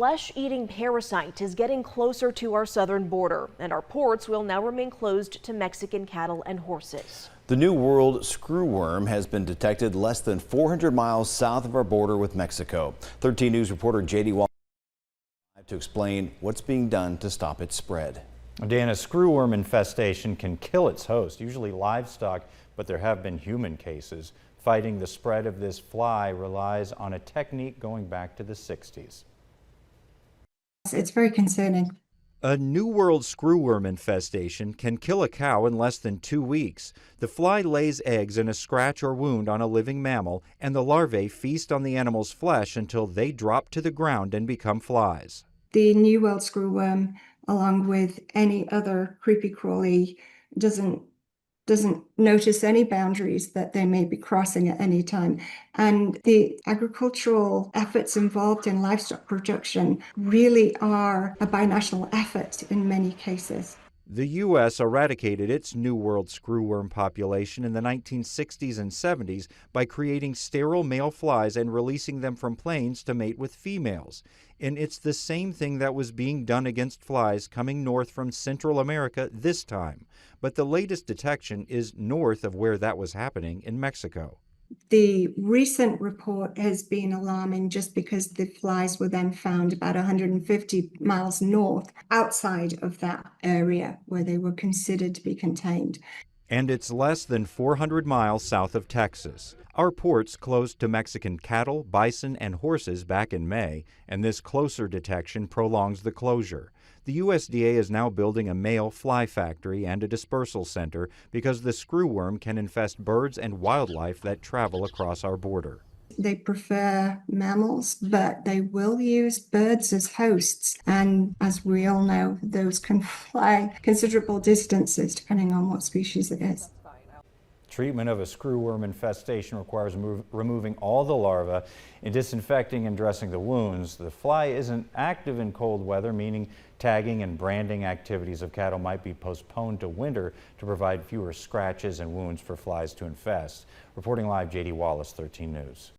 Flesh-eating parasite is getting closer to our southern border, and our ports will now remain closed to Mexican cattle and horses. The new World Screwworm has been detected less than 400 miles south of our border with Mexico. 13 News reporter J.D. Wallace to explain what's being done to stop its spread. Dana, screwworm infestation can kill its host, usually livestock, but there have been human cases. Fighting the spread of this fly relies on a technique going back to the 60s. It's very concerning. A New World screwworm infestation can kill a cow in less than 2 weeks. The fly lays eggs in a scratch or wound on a living mammal, and the larvae feast on the animal's flesh until they drop to the ground and become flies. The New World Screwworm, along with any other creepy crawly, doesn't notice any boundaries that they may be crossing at any time. And the agricultural efforts involved in livestock production really are a binational effort in many cases. The U.S. eradicated its New World screwworm population in the 1960s and 70s by creating sterile male flies and releasing them from planes to mate with females. And it's the same thing that was being done against flies coming north from Central America this time. But the latest detection is north of where that was happening in Mexico. The recent report has been alarming just because the flies were then found about 150 miles north outside of that area where they were considered to be contained. And it's less than 400 miles south of Texas. Our ports closed to Mexican cattle, bison, and horses back in May, and this closer detection prolongs the closure. The USDA is now building a male fly factory and a dispersal center because the screwworm can infest birds and wildlife that travel across our border. They prefer mammals, but they will use birds as hosts. And as we all know, those can fly considerable distances depending on what species it is. Treatment of a screwworm infestation requires removing all the larvae and disinfecting and dressing the wounds. The fly isn't active in cold weather, meaning tagging and branding activities of cattle might be postponed to winter to provide fewer scratches and wounds for flies to infest. Reporting live, J.D. Wallace, 13 News.